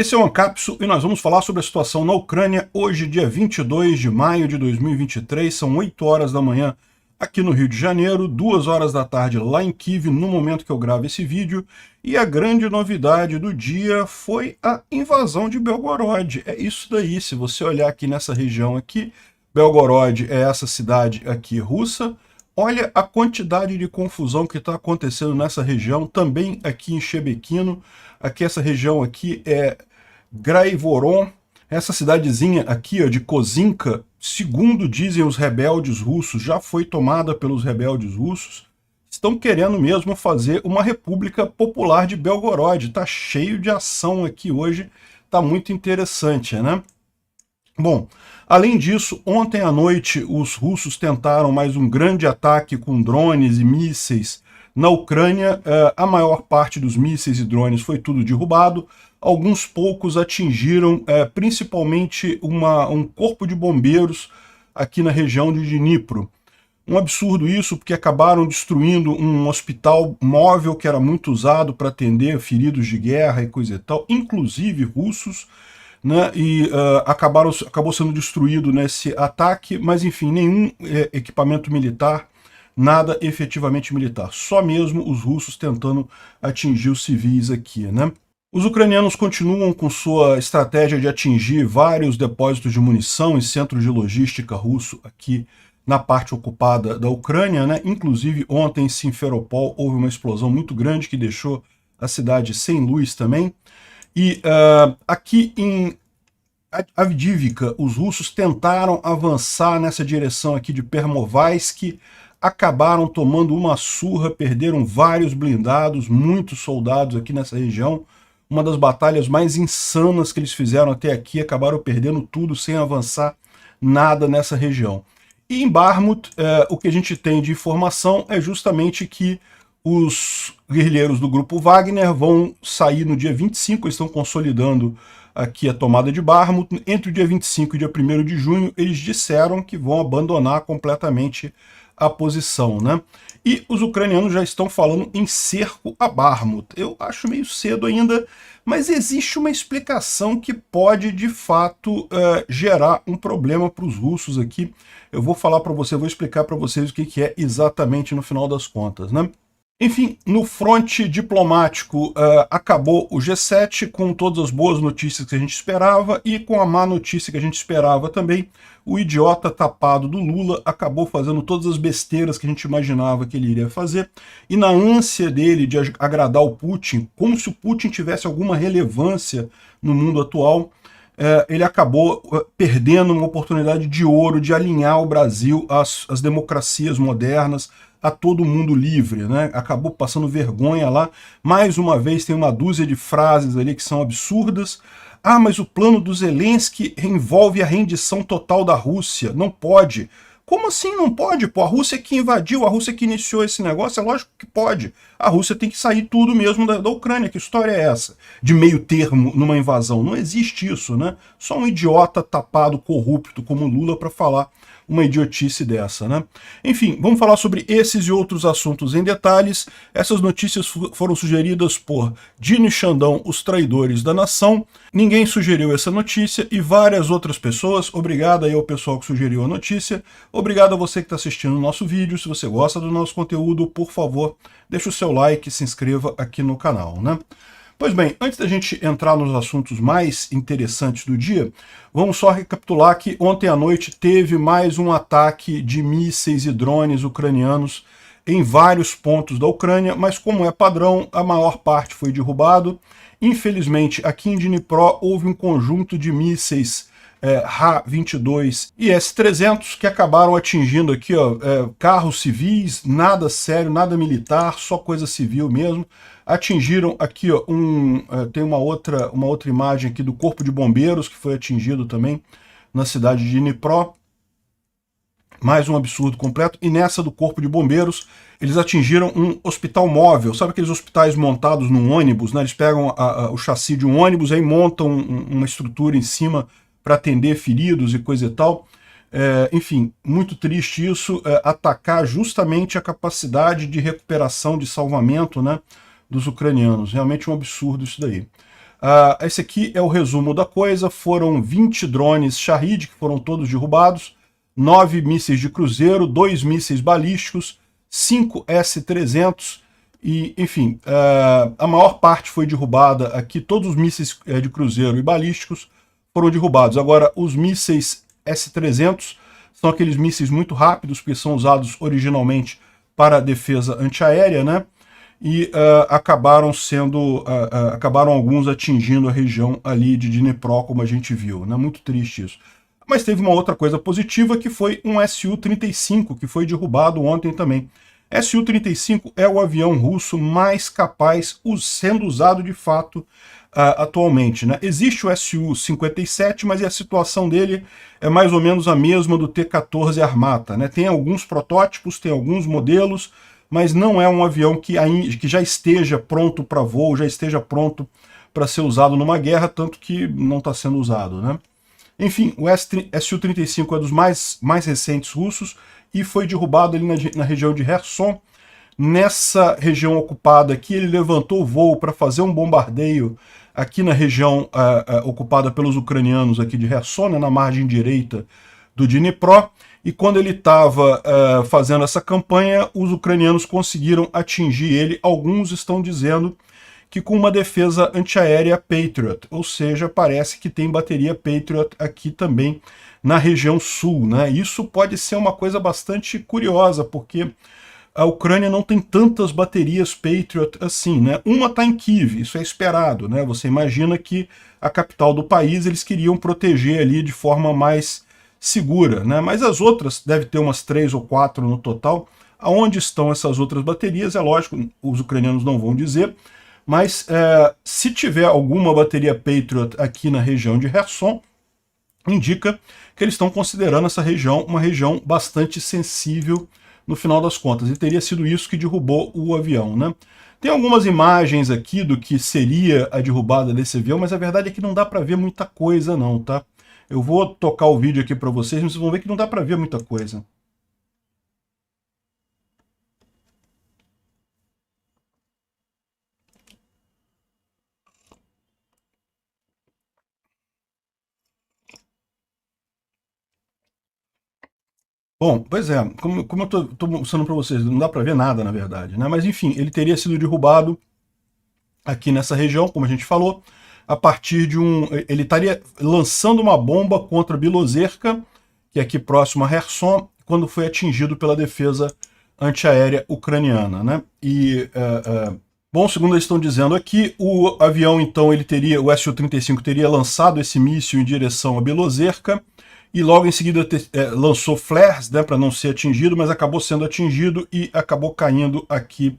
Esse é o Ancapsu e nós vamos falar sobre a situação na Ucrânia hoje, dia 22 de maio de 2023, são 8 horas da manhã aqui no Rio de Janeiro, 2 horas da tarde lá em Kiev, no momento que eu gravo esse vídeo, e a grande novidade do dia foi a invasão de Belgorod. É isso daí, se você olhar aqui nessa região aqui, Belgorod é essa cidade aqui russa. Olha a quantidade de confusão que está acontecendo nessa região, também aqui em Shebekino. Aqui essa região aqui é Graivoron, essa cidadezinha aqui ó, de Kozinka, segundo dizem os rebeldes russos, já foi tomada pelos rebeldes russos. Estão querendo mesmo fazer uma república popular de Belgorod. Está cheio de ação aqui hoje, está muito interessante, né? Bom, além disso, ontem à noite os russos tentaram mais um grande ataque com drones e mísseis na Ucrânia. A maior parte dos mísseis e drones foi tudo derrubado. Alguns poucos atingiram principalmente um corpo de bombeiros aqui na região de Dnipro. Um absurdo isso, porque acabaram destruindo um hospital móvel que era muito usado para atender feridos de guerra e coisa e tal, inclusive russos, né, e acabou sendo destruído nesse ataque, mas enfim, nenhum equipamento militar, nada efetivamente militar, só mesmo os russos tentando atingir os civis aqui, né. Os ucranianos continuam com sua estratégia de atingir vários depósitos de munição e centros de logística russo aqui na parte ocupada da Ucrânia, né? Inclusive ontem em Simferopol houve uma explosão muito grande que deixou a cidade sem luz também. E aqui em Avdiivka, os russos tentaram avançar nessa direção aqui de Permovaisky, acabaram tomando uma surra, perderam vários blindados, muitos soldados aqui nessa região. Uma das batalhas mais insanas que eles fizeram até aqui, acabaram perdendo tudo sem avançar nada nessa região. E em Bakhmut, o que a gente tem de informação é justamente que os guerrilheiros do grupo Wagner vão sair no dia 25, eles estão consolidando aqui a tomada de Bakhmut. Entre o dia 25 e o dia 1º de junho, eles disseram que vão abandonar completamente a posição, né? E os ucranianos já estão falando em cerco a Bakhmut. Eu acho meio cedo ainda, mas existe uma explicação que pode, de fato, gerar um problema para os russos aqui. Eu vou falar para você, vou explicar para vocês o que é exatamente no final das contas, né? Enfim, no fronte diplomático, acabou o G7 com todas as boas notícias que a gente esperava e com a má notícia que a gente esperava também. O idiota tapado do Lula acabou fazendo todas as besteiras que a gente imaginava que ele iria fazer. E na ânsia dele de agradar o Putin, como se o Putin tivesse alguma relevância no mundo atual, ele acabou perdendo uma oportunidade de ouro de alinhar o Brasil às democracias modernas, a todo mundo livre, né? Acabou passando vergonha lá. Mais uma vez tem uma dúzia de frases ali que são absurdas. Ah, mas o plano do Zelensky envolve a rendição total da Rússia. Não pode. Como assim não pode? Pô, a Rússia que invadiu, a Rússia que iniciou esse negócio, é lógico que pode. A Rússia tem que sair tudo mesmo da Ucrânia. Que história é essa? De meio termo numa invasão. Não existe isso, né? Só um idiota tapado, corrupto como Lula para falar uma idiotice dessa, né? Enfim, vamos falar sobre esses e outros assuntos em detalhes. Essas notícias foram sugeridas por Dino e Xandão, os traidores da nação. Ninguém sugeriu essa notícia e várias outras pessoas. Obrigado aí ao pessoal que sugeriu a notícia. Obrigado a você que está assistindo o nosso vídeo. Se você gosta do nosso conteúdo, por favor, deixe o seu like e se inscreva aqui no canal, né? Pois bem, antes da gente entrar nos assuntos mais interessantes do dia, vamos só recapitular que ontem à noite teve mais um ataque de mísseis e drones ucranianos em vários pontos da Ucrânia, mas como é padrão, a maior parte foi derrubado. Infelizmente, aqui em Dnipro houve um conjunto de mísseis Ra-22 e S-300 que acabaram atingindo aqui carros civis, nada sério, nada militar, só coisa civil mesmo. Atingiram aqui, ó, tem uma outra imagem aqui do corpo de bombeiros que foi atingido também na cidade de Dnipro. Mais um absurdo completo. E nessa do corpo de bombeiros, eles atingiram um hospital móvel. Sabe aqueles hospitais montados num ônibus, né? Eles pegam o chassi de um ônibus, aí montam uma estrutura em cima para atender feridos e coisa e tal. Enfim, muito triste isso, atacar justamente a capacidade de recuperação, de salvamento, né, dos ucranianos. Realmente um absurdo isso daí. Esse aqui é o resumo da coisa. Foram 20 drones Shahed, que foram todos derrubados, 9 mísseis de cruzeiro, 2 mísseis balísticos, 5 S-300, e, enfim, a maior parte foi derrubada aqui. Todos os mísseis de cruzeiro e balísticos foram derrubados. Agora, os mísseis S-300 são aqueles mísseis muito rápidos, que são usados originalmente para a defesa antiaérea, né? E acabaram alguns atingindo a região ali de Dnipro, como a gente viu, né? Muito triste isso. Mas teve uma outra coisa positiva, que foi um Su-35, que foi derrubado ontem também. Su-35 é o avião russo mais capaz sendo usado de fato atualmente, né? Existe o Su-57, mas a situação dele é mais ou menos a mesma do T-14 Armata, né? Tem alguns protótipos, tem alguns modelos, mas não é um avião que já esteja pronto para voo, já esteja pronto para ser usado numa guerra, tanto que não está sendo usado, né? Enfim, o Su-35 é dos mais recentes russos e foi derrubado ali na região de Kherson. Nessa região ocupada aqui, ele levantou o voo para fazer um bombardeio aqui na região ocupada pelos ucranianos aqui de Kherson, né, na margem direita do Dnipro. E quando ele estava fazendo essa campanha, os ucranianos conseguiram atingir ele. Alguns estão dizendo que com uma defesa antiaérea Patriot, ou seja, parece que tem bateria Patriot aqui também na região sul, né? Isso pode ser uma coisa bastante curiosa, porque a Ucrânia não tem tantas baterias Patriot assim, né? Uma está em Kiev, isso é esperado, né? Você imagina que a capital do país eles queriam proteger ali de forma mais segura, né? Mas as outras, deve ter umas 3 ou 4 no total. Aonde estão essas outras baterias, é lógico, os ucranianos não vão dizer, mas se tiver alguma bateria Patriot aqui na região de Kherson, indica que eles estão considerando essa região uma região bastante sensível no final das contas, e teria sido isso que derrubou o avião, né? Tem algumas imagens aqui do que seria a derrubada desse avião, mas a verdade é que não dá para ver muita coisa não, tá? Eu vou tocar o vídeo aqui para vocês, mas vocês vão ver que não dá para ver muita coisa. Bom, pois é, como eu tô mostrando para vocês, não dá para ver nada, na verdade, né? Mas enfim, ele teria sido derrubado aqui nessa região, como a gente falou, a partir de ele estaria lançando uma bomba contra Bilozerka, que é aqui próximo a Kherson, quando foi atingido pela defesa antiaérea ucraniana, né? E, bom, segundo eles estão dizendo aqui, o avião, então, o Su-35 teria lançado esse míssil em direção a Bilozerka, e logo em seguida lançou flares, né, para não ser atingido, mas acabou sendo atingido e acabou caindo aqui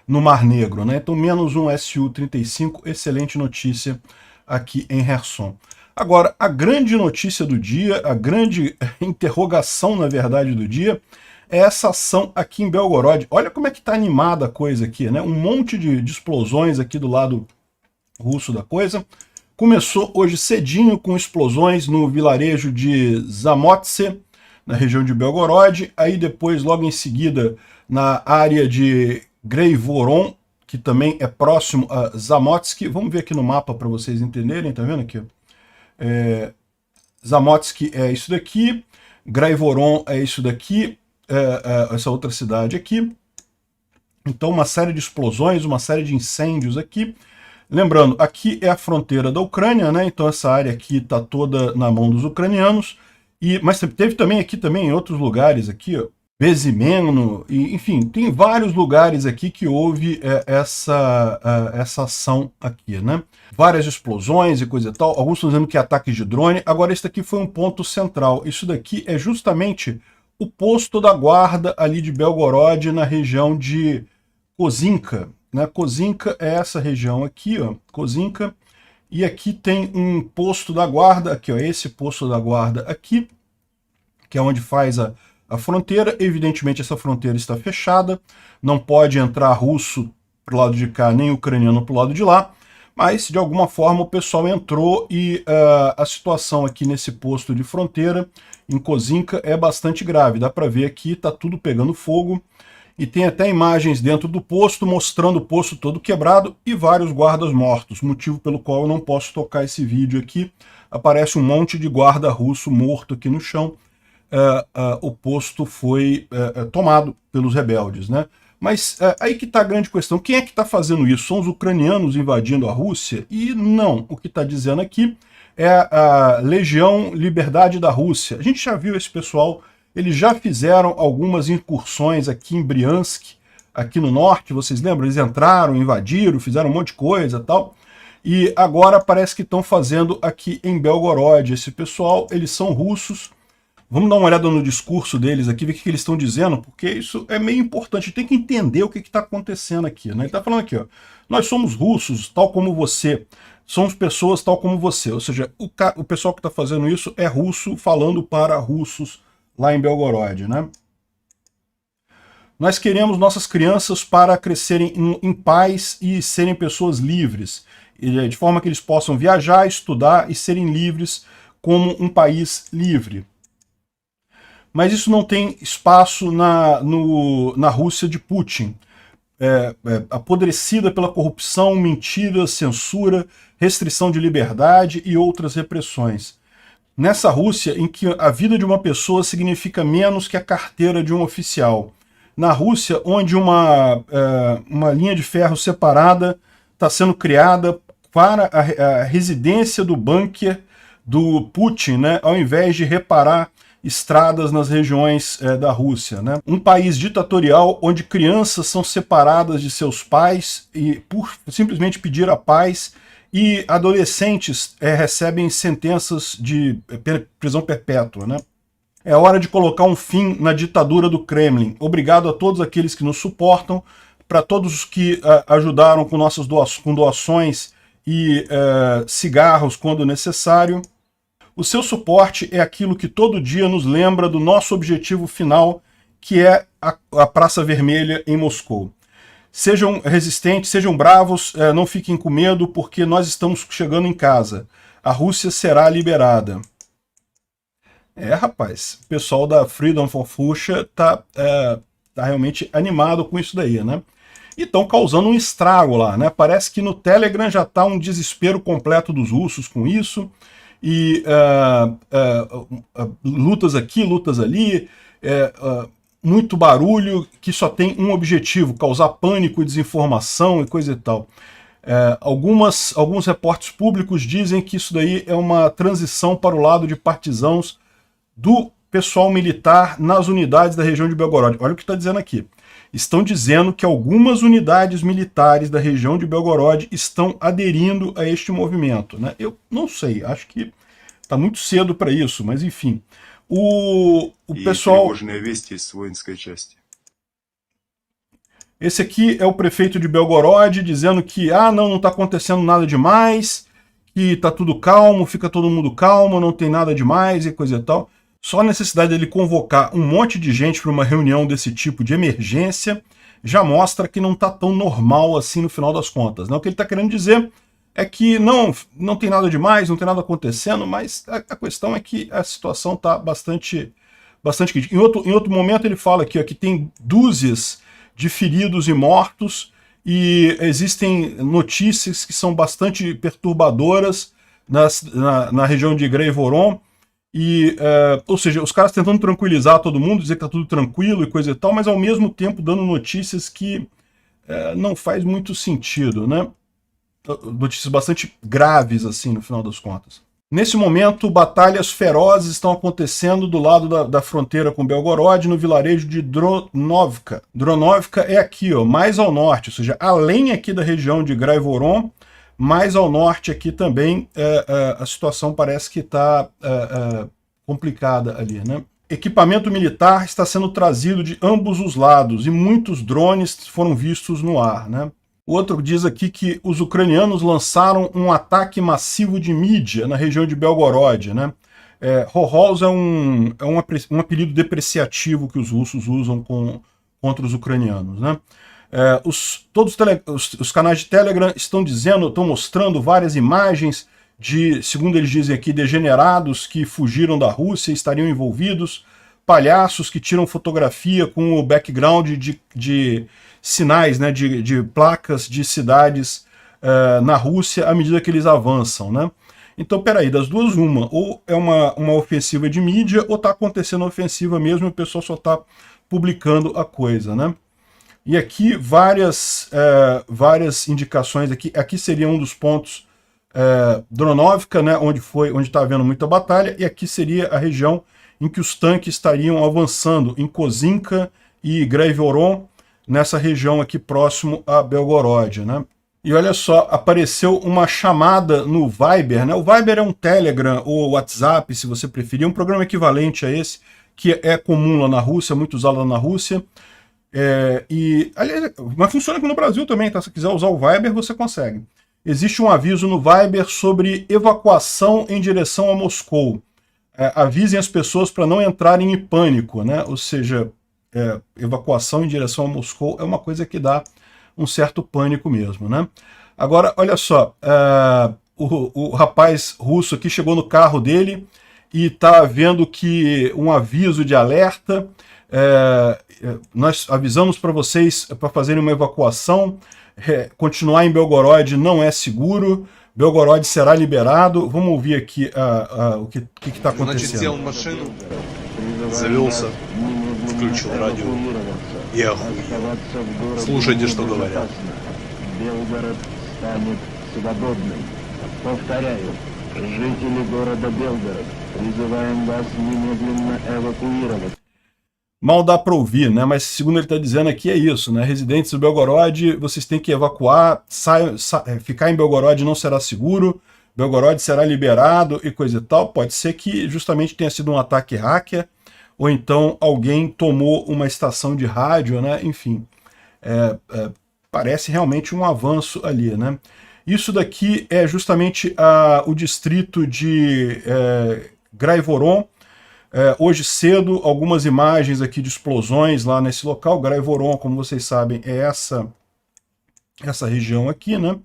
no Mar Negro, né? Então, menos um Su-35, excelente notícia aqui em Kherson. Agora, a grande notícia do dia, a grande interrogação, na verdade, do dia, é essa ação aqui em Belgorod. Olha como é que está animada a coisa aqui, né? Um monte de explosões aqui do lado russo da coisa. Começou hoje cedinho com explosões no vilarejo de Zamotse, na região de Belgorod. Aí depois, logo em seguida, na área de Greivoron, que também é próximo a Zamotsky. Vamos ver aqui no mapa para vocês entenderem, tá vendo aqui? Zamotsky é isso daqui, Greivoron é isso daqui, essa outra cidade aqui. Então, uma série de explosões, uma série de incêndios aqui. Lembrando, aqui é a fronteira da Ucrânia, né? Então essa área aqui está toda na mão dos ucranianos. Mas teve também aqui em outros lugares aqui, ó, Bezimeno, e, enfim, tem vários lugares aqui que houve essa ação aqui, né? Várias explosões e coisa e tal. Alguns estão dizendo que é ataque de drone. Agora, esse daqui foi um ponto central. Isso daqui é justamente o posto da guarda ali de Belgorod, na região de Kozinka, né? Kozinka é essa região aqui, ó, Kozinka. E aqui tem um posto da guarda, aqui, ó, esse posto da guarda aqui, que é onde faz a fronteira. Evidentemente essa fronteira está fechada, não pode entrar russo pro lado de cá, nem ucraniano pro lado de lá, mas de alguma forma o pessoal entrou e a situação aqui nesse posto de fronteira, em Kozinka, é bastante grave. Dá para ver aqui, tá tudo pegando fogo, e tem até imagens dentro do posto mostrando o posto todo quebrado e vários guardas mortos, motivo pelo qual eu não posso tocar esse vídeo aqui. Aparece um monte de guarda russo morto aqui no chão. O posto foi tomado pelos rebeldes, né? Mas aí que está a grande questão. Quem é que está fazendo isso? São os ucranianos invadindo a Rússia? E não, o que está dizendo aqui é a Legião Liberdade da Rússia. A gente já viu esse pessoal, eles já fizeram algumas incursões aqui em Briansk, aqui no norte, vocês lembram? Eles entraram, invadiram, fizeram um monte de coisa e tal. E agora parece que estão fazendo aqui em Belgorod. Esse pessoal, eles são russos. Vamos dar uma olhada no discurso deles aqui, ver o que eles estão dizendo, porque isso é meio importante. Tem que entender o que está acontecendo aqui, né? Ele está falando aqui, ó, nós somos russos, tal como você. Somos pessoas tal como você. Ou seja, o pessoal que está fazendo isso é russo, falando para russos lá em Belgorod, né? Nós queremos nossas crianças para crescerem em paz e serem pessoas livres, de forma que eles possam viajar, estudar e serem livres como um país livre. Mas isso não tem espaço na Rússia de Putin, apodrecida pela corrupção, mentira, censura, restrição de liberdade e outras repressões. Nessa Rússia em que a vida de uma pessoa significa menos que a carteira de um oficial. Na Rússia, onde uma linha de ferro separada está sendo criada para a residência do bunker do Putin, né, ao invés de reparar estradas nas regiões da Rússia, né? Um país ditatorial onde crianças são separadas de seus pais e por simplesmente pedir a paz, e adolescentes recebem sentenças de prisão perpétua, né? É hora de colocar um fim na ditadura do Kremlin. Obrigado a todos aqueles que nos suportam, para todos os que ajudaram com nossas doações e cigarros quando necessário. O seu suporte é aquilo que todo dia nos lembra do nosso objetivo final, que é a Praça Vermelha em Moscou. Sejam resistentes, sejam bravos, não fiquem com medo, porque nós estamos chegando em casa. A Rússia será liberada. Rapaz, o pessoal da Freedom for Russia tá realmente animado com isso daí, né? E estão causando um estrago lá, né? Parece que no Telegram já está um desespero completo dos russos com isso. E lutas aqui, lutas ali, muito barulho que só tem um objetivo, causar pânico e desinformação e coisa e tal. Alguns repórteres públicos dizem que isso daí é uma transição para o lado de partisãos do pessoal militar nas unidades da região de Belgorod. Olha o que está dizendo aqui. Estão dizendo que algumas unidades militares da região de Belgorod estão aderindo a este movimento, né? Eu não sei, acho que está muito cedo para isso, mas enfim. O pessoal... Esse aqui é o prefeito de Belgorod dizendo que não está acontecendo nada demais, que está tudo calmo, fica todo mundo calmo, não tem nada demais e coisa e tal. Só a necessidade dele convocar um monte de gente para uma reunião desse tipo de emergência já mostra que não está tão normal assim no final das contas, né? O que ele está querendo dizer é que não tem nada demais, não tem nada acontecendo, mas a questão é que a situação está bastante crítica. Em outro momento ele fala aqui, ó, que tem dúzias de feridos e mortos, e existem notícias que são bastante perturbadoras na região de Grey-Voron, ou seja, os caras tentando tranquilizar todo mundo, dizer que está tudo tranquilo e coisa e tal, mas ao mesmo tempo dando notícias que não faz muito sentido, né? Notícias bastante graves, assim, no final das contas. Nesse momento, batalhas ferozes estão acontecendo do lado da fronteira com Belgorod, no vilarejo de Dronovka. Dronovka é aqui, ó, mais ao norte, ou seja, além aqui da região de Grey-Voron, mais ao norte aqui também, a situação parece que está complicada ali, né? Equipamento militar está sendo trazido de ambos os lados e muitos drones foram vistos no ar, né? O outro diz aqui que os ucranianos lançaram um ataque massivo de mídia na região de Belgorod, né? Hohols é um apelido depreciativo que os russos usam contra os ucranianos, né? Todos os canais de Telegram estão mostrando várias imagens de, segundo eles dizem aqui, degenerados que fugiram da Rússia e estariam envolvidos palhaços que tiram fotografia com o background de sinais, né, de placas de cidades na Rússia à medida que eles avançam, né? Então, peraí, das duas uma, ou é uma ofensiva de mídia, ou está acontecendo a ofensiva mesmo e o pessoal só está publicando a coisa, né? E aqui várias indicações, aqui seria um dos pontos, Dronovka, né, onde está havendo muita batalha, e aqui seria a região em que os tanques estariam avançando, em Kozinka e Graivoron, nessa região aqui próximo a Belgorod, né? E olha só, apareceu uma chamada no Viber, né? O Viber é um Telegram ou WhatsApp, se você preferir, um programa equivalente a esse, que é comum lá na Rússia, muito usado lá na Rússia. Aliás, mas funciona aqui no Brasil também, tá? Se quiser usar o Viber, você consegue. Existe um aviso no Viber sobre evacuação em direção a Moscou. Avisem as pessoas para não entrarem em pânico, né? Ou seja, evacuação em direção a Moscou é uma coisa que dá um certo pânico mesmo, né? Agora, olha só, o rapaz russo aqui chegou no carro dele e está vendo que um aviso de alerta, nós avisamos para vocês para fazerem uma evacuação, continuar em Belgorod não é seguro, Belgorod será liberado. Vamos ouvir aqui o que está acontecendo. Завелся, включил радио и охуел. Слушайте, что говорят. Белгород станет свободным. Повторяю, жители города Белгород, призываем вас немедленно эвакуировать. Mal dá para ouvir, né? Mas segundo ele está dizendo aqui é isso, né? Residentes do Belgorod, vocês têm que evacuar, ficar em Belgorod não será seguro, Belgorod será liberado e coisa e tal. Pode ser que justamente tenha sido um ataque hacker, ou então alguém tomou uma estação de rádio, né? Enfim, parece realmente um avanço ali, né? Isso daqui é justamente o distrito de Graivoron. Hoje cedo, algumas imagens aqui de explosões lá nesse local. Graivoron, como vocês sabem, é essa região aqui, né?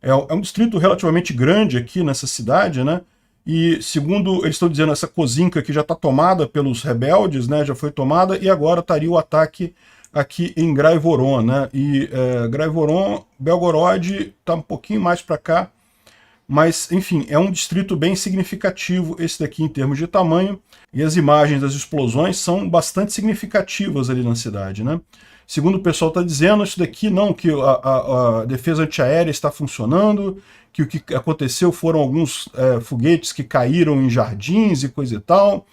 É um distrito relativamente grande aqui nessa cidade, né? E segundo eles estão dizendo, essa Kozinka que já está tomada pelos rebeldes, né? Já foi tomada e agora estaria o ataque aqui em Graivoron, né? E Graivoron, Belgorod está um pouquinho mais para cá, mas enfim, é um distrito bem significativo esse daqui em termos de tamanho, e as imagens das explosões são bastante significativas ali na cidade, né? Segundo o pessoal está dizendo, isso daqui não, que a defesa antiaérea está funcionando, que o que aconteceu foram alguns foguetes que caíram em jardins e coisa e tal.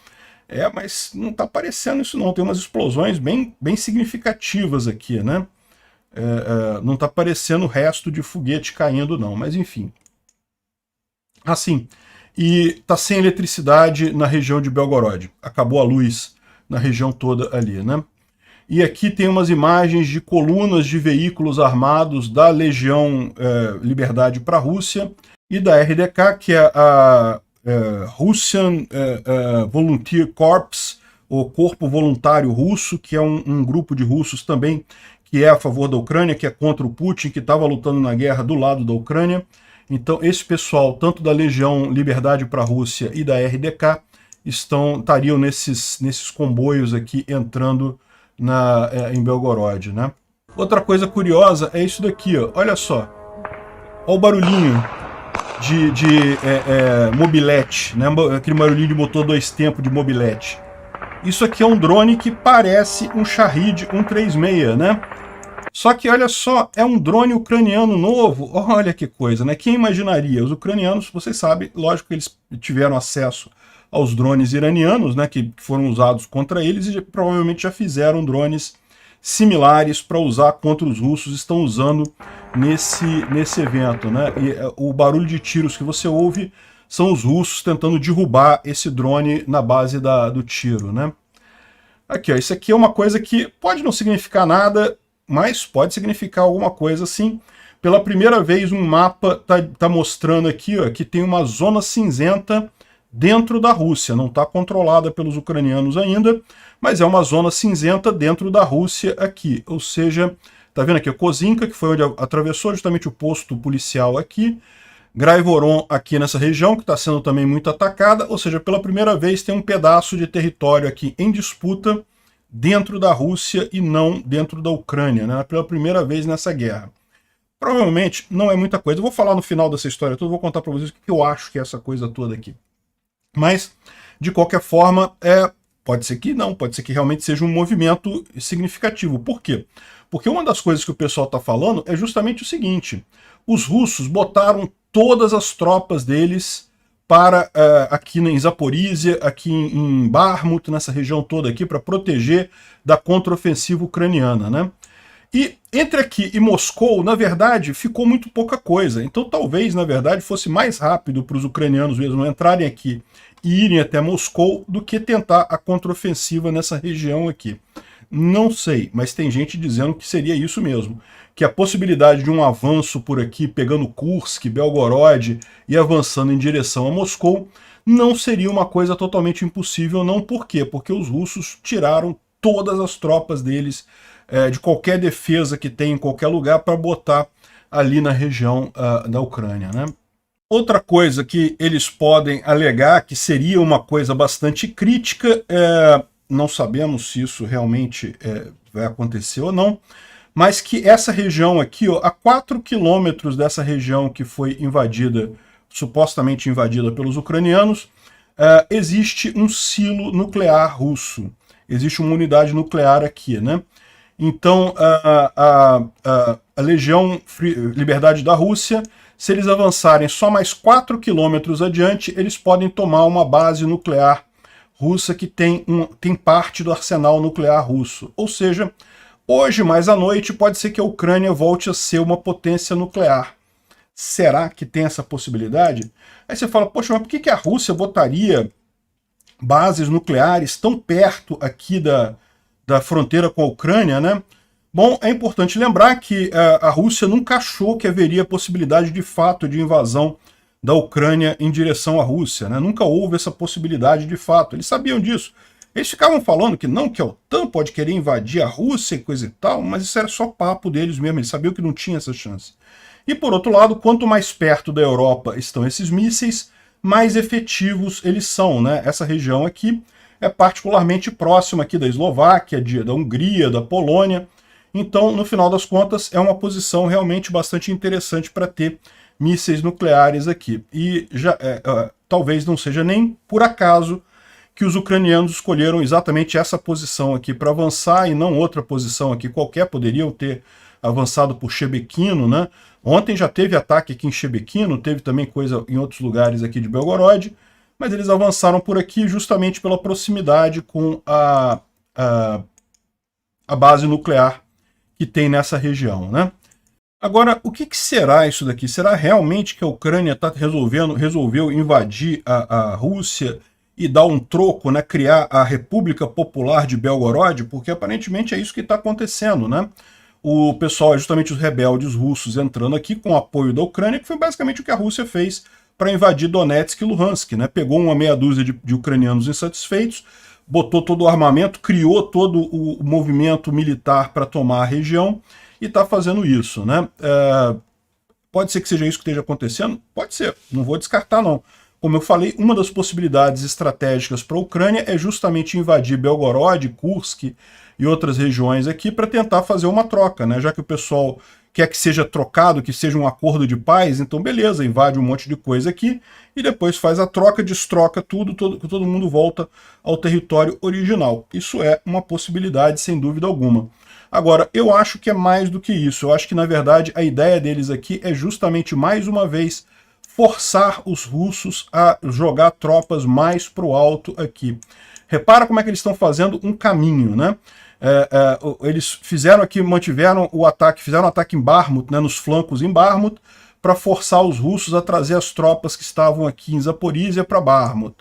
Mas não está aparecendo isso não, tem umas explosões bem significativas aqui, né? Não está aparecendo o resto de foguete caindo não, mas enfim. Assim, e está sem eletricidade na região de Belgorod, acabou a luz na região toda ali, né? E aqui tem umas imagens de colunas de veículos armados da Legião Liberdade para a Rússia e da RDK, que é a Russian Volunteer Corps, o Corpo Voluntário Russo, que é um grupo de russos também que é a favor da Ucrânia, que é contra o Putin, que estava lutando na guerra do lado da Ucrânia. Então esse pessoal, tanto da Legião Liberdade para a Rússia e da RDK, estariam nesses comboios aqui entrando em Belgorod, né? Outra coisa curiosa é isso daqui, ó. Olha só. Olha o barulhinho de mobilete, né? Aquele barulhinho de motor 2 tempos de mobilete. Isso aqui é um drone que parece um Shahed 136, né? Só que olha só, é um drone ucraniano novo. Olha que coisa, né? Quem imaginaria? Os ucranianos, vocês sabem, lógico que eles tiveram acesso aos drones iranianos, né, que foram usados contra eles e provavelmente já fizeram drones similares para usar contra os russos, estão usando nesse evento, né? E o barulho de tiros que você ouve são os russos tentando derrubar esse drone na base do tiro, né? Aqui, ó, isso aqui é uma coisa que pode não significar nada, mas pode significar alguma coisa sim. Pela primeira vez um mapa tá mostrando aqui, ó, que tem uma zona cinzenta dentro da Rússia, não está controlada pelos ucranianos ainda, mas é uma zona cinzenta dentro da Rússia aqui, ou seja, tá vendo aqui a Kozinka, que foi onde atravessou justamente o posto policial aqui. Graivoron aqui nessa região, que está sendo também muito atacada, ou seja, pela primeira vez tem um pedaço de território aqui em disputa dentro da Rússia e não dentro da Ucrânia, né? Pela primeira vez nessa guerra. Provavelmente não é muita coisa. Eu vou falar no final dessa história toda, vou contar para vocês o que eu acho que é essa coisa toda aqui. Mas, de qualquer forma, pode ser que não, pode ser que realmente seja um movimento significativo. Por quê? Porque uma das coisas que o pessoal está falando é justamente o seguinte: os russos botaram todas as tropas deles para aqui em Zaporizhia, aqui em Bakhmut, nessa região toda aqui, para proteger da contraofensiva ucraniana, né? E entre aqui e Moscou, na verdade, ficou muito pouca coisa. Então talvez, na verdade, fosse mais rápido para os ucranianos mesmo entrarem aqui e irem até Moscou do que tentar a contraofensiva nessa região aqui. Não sei, mas tem gente dizendo que seria isso mesmo. Que a possibilidade de um avanço por aqui, pegando Kursk, Belgorod e avançando em direção a Moscou, não seria uma coisa totalmente impossível, não. Por quê? Porque os russos tiraram todas as tropas deles de qualquer defesa que tem em qualquer lugar para botar ali na região da Ucrânia, né? Outra coisa que eles podem alegar, que seria uma coisa bastante crítica, não sabemos se isso realmente vai acontecer ou não, mas que essa região aqui, ó, a 4 quilômetros dessa região que foi invadida, supostamente invadida pelos ucranianos, existe um silo nuclear russo. Existe uma unidade nuclear aqui, né? Então, a Legião Liberdade da Rússia, se eles avançarem só mais 4 quilômetros adiante, eles podem tomar uma base nuclear russa que tem parte do arsenal nuclear russo. Ou seja, hoje, mais à noite, pode ser que a Ucrânia volte a ser uma potência nuclear. Será que tem essa possibilidade? Aí você fala, poxa, mas por que a Rússia botaria bases nucleares tão perto aqui da fronteira com a Ucrânia, né? Bom, é importante lembrar que a Rússia nunca achou que haveria possibilidade de fato de invasão da Ucrânia em direção à Rússia, né? Nunca houve essa possibilidade de fato. Eles sabiam disso. Eles ficavam falando que não, que a OTAN pode querer invadir a Rússia e coisa e tal, mas isso era só papo deles mesmo, eles sabiam que não tinha essa chance. E por outro lado, quanto mais perto da Europa estão esses mísseis, mais efetivos eles são, né? Essa região aqui é particularmente próxima aqui da Eslováquia, da Hungria, da Polônia. Então, no final das contas, é uma posição realmente bastante interessante para ter mísseis nucleares aqui. E talvez não seja nem por acaso que os ucranianos escolheram exatamente essa posição aqui para avançar e não outra posição aqui qualquer. Poderiam ter avançado por Shebekino, né? Ontem já teve ataque aqui em Shebekino, teve também coisa em outros lugares aqui de Belgorod, mas eles avançaram por aqui justamente pela proximidade com a base nuclear que tem nessa região, né? Agora, o que será isso daqui? Será realmente que a Ucrânia resolveu invadir a Rússia e dar um troco, né? Criar a República Popular de Belgorod? Porque aparentemente é isso que está acontecendo, né? O pessoal, justamente os rebeldes russos entrando aqui com o apoio da Ucrânia, que foi basicamente o que a Rússia fez para invadir Donetsk e Luhansk, né? Pegou uma meia dúzia de ucranianos insatisfeitos, botou todo o armamento, criou todo o movimento militar para tomar a região e está fazendo isso, né? Pode ser que seja isso que esteja acontecendo? Pode ser, não vou descartar não. Como eu falei, uma das possibilidades estratégicas para a Ucrânia é justamente invadir Belgorod, Kursk e outras regiões aqui para tentar fazer uma troca, né? Já que o pessoal quer que seja trocado, que seja um acordo de paz, então beleza, invade um monte de coisa aqui e depois faz a troca, destroca tudo, todo mundo volta ao território original. Isso é uma possibilidade, sem dúvida alguma. Agora, eu acho que é mais do que isso. Eu acho que, na verdade, a ideia deles aqui é justamente, mais uma vez, forçar os russos a jogar tropas mais para o alto aqui. Repara como é que eles estão fazendo um caminho, né? Eles fizeram aqui, mantiveram o ataque, fizeram um ataque em Bakhmut, né, nos flancos em Bakhmut, para forçar os russos a trazer as tropas que estavam aqui em Zaporizhia para Bakhmut.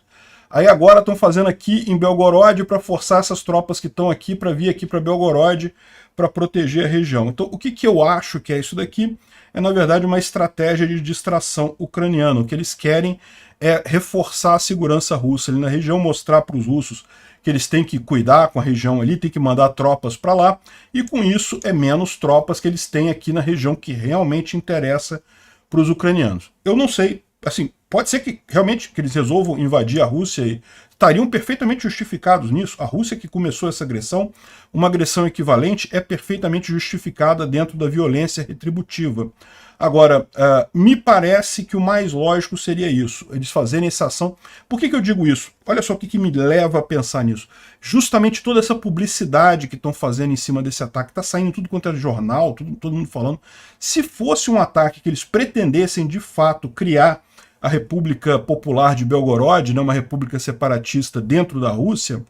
Aí agora estão fazendo aqui em Belgorod para forçar essas tropas que estão aqui para vir aqui para Belgorod para proteger a região. Então o que eu acho que é isso daqui? É na verdade uma estratégia de distração ucraniana. O que eles querem é reforçar a segurança russa ali na região, mostrar para os russos que eles têm que cuidar com a região ali, tem que mandar tropas para lá, e com isso é menos tropas que eles têm aqui na região que realmente interessa para para os ucranianos. Eu não sei, assim, pode ser que realmente que eles resolvam invadir a Rússia e estariam perfeitamente justificados nisso. A Rússia que começou essa agressão, uma agressão equivalente, é perfeitamente justificada dentro da violência retributiva. Agora, me parece que o mais lógico seria isso, eles fazerem essa ação. Por que eu digo isso? Olha só o que me leva a pensar nisso. Justamente toda essa publicidade que estão fazendo em cima desse ataque, está saindo tudo quanto é jornal, todo mundo falando. Se fosse um ataque que eles pretendessem, de fato, criar a República Popular de Belgorod, né, uma república separatista dentro da Rússia,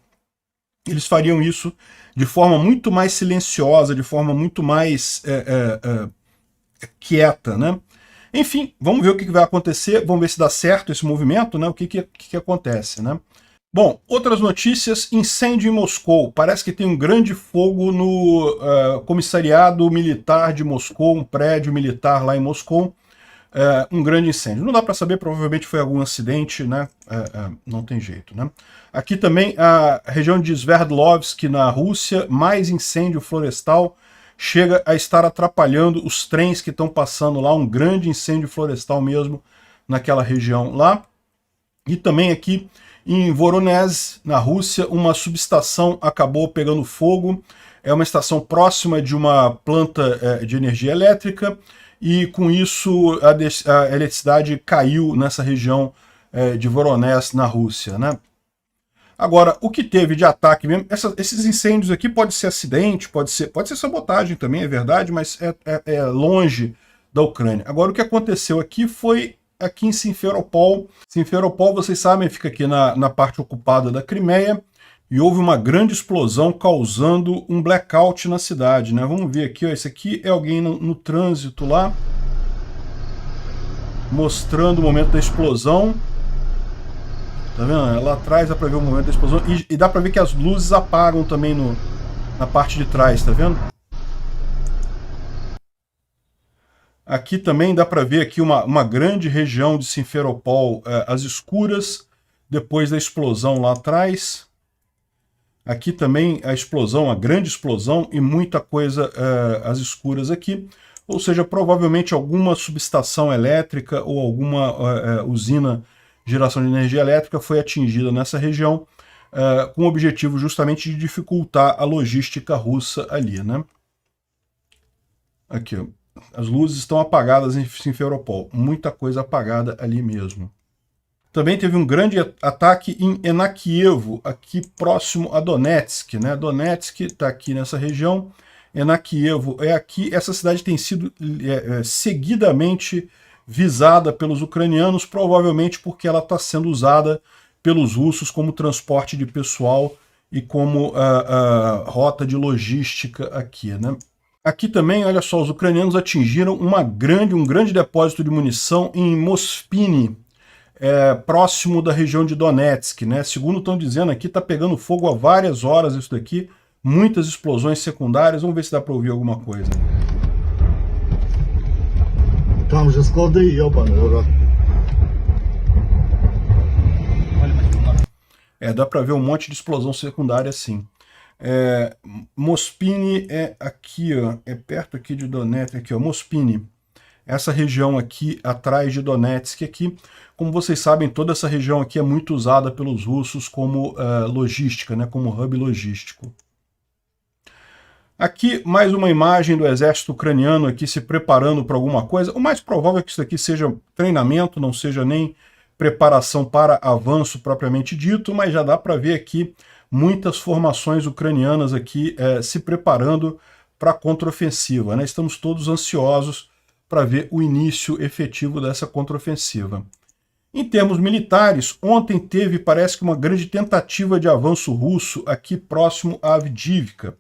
eles fariam isso de forma muito mais silenciosa, de forma muito mais quieta, né? Enfim, vamos ver o que vai acontecer, vamos ver se dá certo esse movimento, né? O que acontece, né? Bom, outras notícias, incêndio em Moscou. Parece que tem um grande fogo no comissariado militar de Moscou, um prédio militar lá em Moscou. Um grande incêndio. Não dá para saber, provavelmente foi algum acidente, né? Não tem jeito, né? Aqui também a região de Sverdlovsk, na Rússia, mais incêndio florestal, chega a estar atrapalhando os trens que estão passando lá, um grande incêndio florestal mesmo naquela região lá. E também aqui em Voronezh, na Rússia, uma subestação acabou pegando fogo. É uma estação próxima de uma planta de energia elétrica, e com isso a eletricidade caiu nessa região de Voronezh, na Rússia, né? Agora, o que teve de ataque mesmo, esses incêndios aqui pode ser acidente, pode ser sabotagem também, é verdade, mas é longe da Ucrânia. Agora, o que aconteceu aqui foi aqui em Simferopol. Simferopol, vocês sabem, fica aqui na parte ocupada da Crimeia, e houve uma grande explosão causando um blackout na cidade, né? Vamos ver aqui, ó, esse aqui é alguém no trânsito lá, mostrando o momento da explosão. Tá vendo? Lá atrás dá pra ver o momento da explosão, e dá pra ver que as luzes apagam também na parte de trás, tá vendo? Aqui também dá pra ver aqui uma grande região de Simferopol às escuras, depois da explosão lá atrás. Aqui também a explosão, a grande explosão, e muita coisa às escuras aqui. Ou seja, provavelmente alguma subestação elétrica ou alguma usina de geração de energia elétrica foi atingida nessa região, com o objetivo justamente de dificultar a logística russa ali, né? Aqui, ó. As luzes estão apagadas em Simferopol, muita coisa apagada ali mesmo. Também teve um grande ataque em Enakievo, aqui próximo a Donetsk, né? Donetsk está aqui nessa região, Enakievo é aqui. Essa cidade tem sido seguidamente visada pelos ucranianos, provavelmente porque ela está sendo usada pelos russos como transporte de pessoal e como rota de logística aqui, né? Aqui também, olha só, os ucranianos atingiram um grande depósito de munição em Mospini, próximo da região de Donetsk, né? Segundo estão dizendo aqui, está pegando fogo há várias horas isso daqui, muitas explosões secundárias. Vamos ver se dá para ouvir alguma coisa. Там же склады, ёбаный урод. Dá para ver um monte de explosão secundária assim. Mospini é aqui, ó, é perto aqui de Donetsk, aqui, ó, Mospini. Essa região aqui, atrás de Donetsk aqui. Como vocês sabem, toda essa região aqui é muito usada pelos russos como logística, né, como hub logístico. Aqui, mais uma imagem do exército ucraniano aqui se preparando para alguma coisa. O mais provável é que isso aqui seja treinamento, não seja nem preparação para avanço propriamente dito, mas já dá para ver aqui muitas formações ucranianas aqui se preparando para a contraofensiva, né? Estamos todos ansiosos para ver o início efetivo dessa contraofensiva. Em termos militares, ontem teve, parece que, uma grande tentativa de avanço russo aqui próximo a Avdiivka.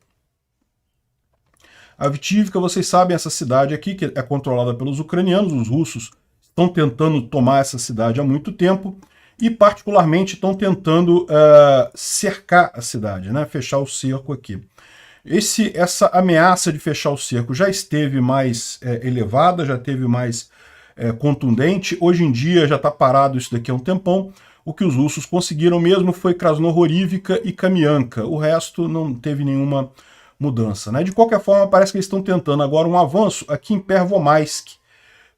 Avdiivka, vocês sabem, essa cidade aqui, que é controlada pelos ucranianos, os russos estão tentando tomar essa cidade há muito tempo, e particularmente estão tentando cercar a cidade, né? Fechar o cerco aqui. Essa ameaça de fechar o cerco já esteve mais elevada, já teve mais contundente. Hoje em dia já está parado isso daqui há um tempão. O que os russos conseguiram mesmo foi Krasnohorivka e Kamianka. O resto não teve nenhuma mudança, né? De qualquer forma, parece que eles estão tentando agora um avanço aqui em Pervomaisk.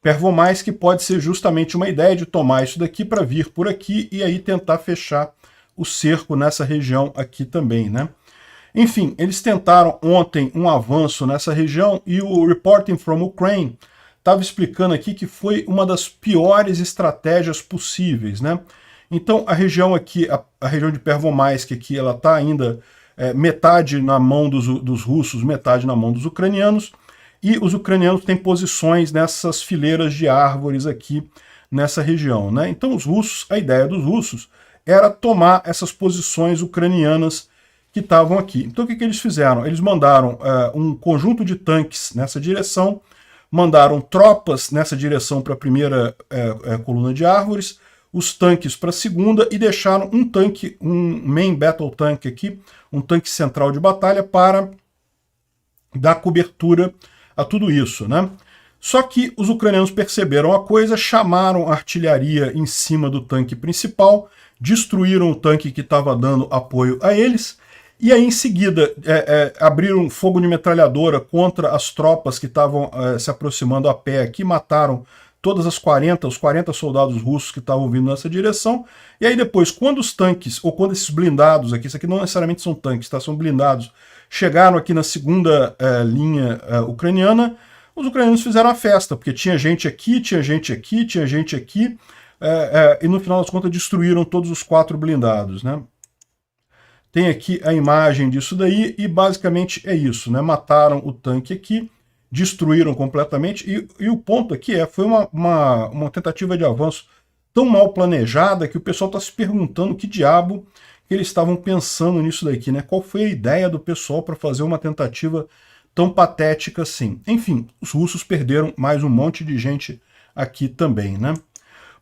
Pervomaisk pode ser justamente uma ideia de tomar isso daqui para vir por aqui e aí tentar fechar o cerco nessa região aqui também, né? Enfim, eles tentaram ontem um avanço nessa região e o Reporting from Ukraine estava explicando aqui que foi uma das piores estratégias possíveis, né? Então a região aqui, a região de Pervomaisk aqui, ela está ainda metade na mão dos russos, metade na mão dos ucranianos, e os ucranianos têm posições nessas fileiras de árvores aqui nessa região, né? Então os russos, a ideia dos russos era tomar essas posições ucranianas que estavam aqui. Então o que eles fizeram? Eles mandaram um conjunto de tanques nessa direção, mandaram tropas nessa direção para a primeira coluna de árvores, os tanques para a segunda e deixaram um tanque, um main battle tank aqui, um tanque central de batalha para dar cobertura a tudo isso, né? Só que os ucranianos perceberam a coisa, chamaram a artilharia em cima do tanque principal, destruíram o tanque que estava dando apoio a eles, e aí em seguida abriram fogo de metralhadora contra as tropas que estavam se aproximando a pé aqui, mataram todas os 40 soldados russos que estavam vindo nessa direção, e aí depois, quando os tanques, ou quando esses blindados aqui, isso aqui não necessariamente são tanques, tá? São blindados, chegaram aqui na segunda linha ucraniana, os ucranianos fizeram a festa, porque tinha gente aqui, tinha gente aqui, tinha gente aqui, e no final das contas destruíram todos os 4 blindados, né? Tem aqui a imagem disso daí, e basicamente é isso, né? Mataram o tanque aqui, destruíram completamente, e o ponto aqui foi uma tentativa de avanço tão mal planejada que o pessoal está se perguntando que diabo que eles estavam pensando nisso daqui, né? Qual foi a ideia do pessoal para fazer uma tentativa tão patética assim? Enfim, os russos perderam mais um monte de gente aqui também, né?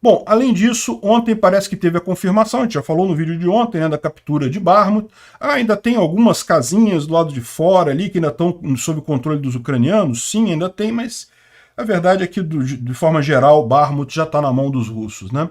Bom, além disso, ontem parece que teve a confirmação, a gente já falou no vídeo de ontem, né, da captura de Bakhmut. Ainda tem algumas casinhas do lado de fora ali que ainda estão sob controle dos ucranianos, sim, ainda tem, mas a verdade é que, de forma geral, Bakhmut já está na mão dos russos, né?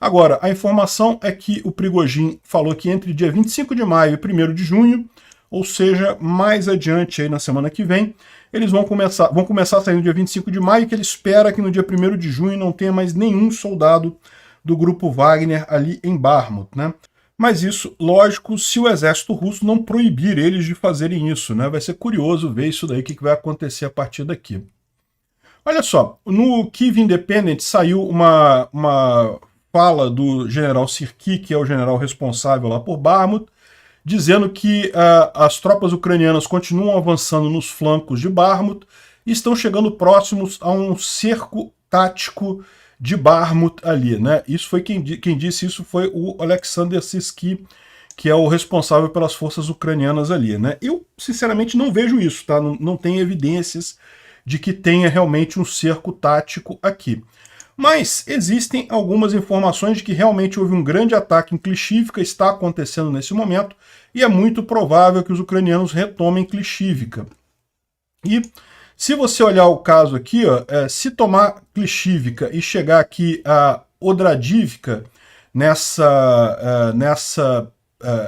Agora, a informação é que o Prigozhin falou que entre dia 25 de maio e 1º de junho, ou seja, mais adiante aí na semana que vem, eles vão começar a sair no dia 25 de maio, que ele espera que no dia 1º de junho não tenha mais nenhum soldado do grupo Wagner ali em Bakhmut, né? Mas isso, lógico, se o exército russo não proibir eles de fazerem isso, né? Vai ser curioso ver isso daí, o que vai acontecer a partir daqui. Olha só, no Kyiv Independent saiu uma fala do general Sirki, que é o general responsável lá por Bakhmut, dizendo que as tropas ucranianas continuam avançando nos flancos de Bakhmut e estão chegando próximos a um cerco tático de Bakhmut ali, né? Isso foi quem disse isso foi o Alexander Sirski, que é o responsável pelas forças ucranianas ali, né? Eu, sinceramente, não vejo isso, tá? Não tem evidências de que tenha realmente um cerco tático aqui. Mas existem algumas informações de que realmente houve um grande ataque em Klishivka, está acontecendo nesse momento, e é muito provável que os ucranianos retomem Klishivka. E se você olhar o caso aqui, ó, se tomar Klishivka e chegar aqui a Odradivka, nessa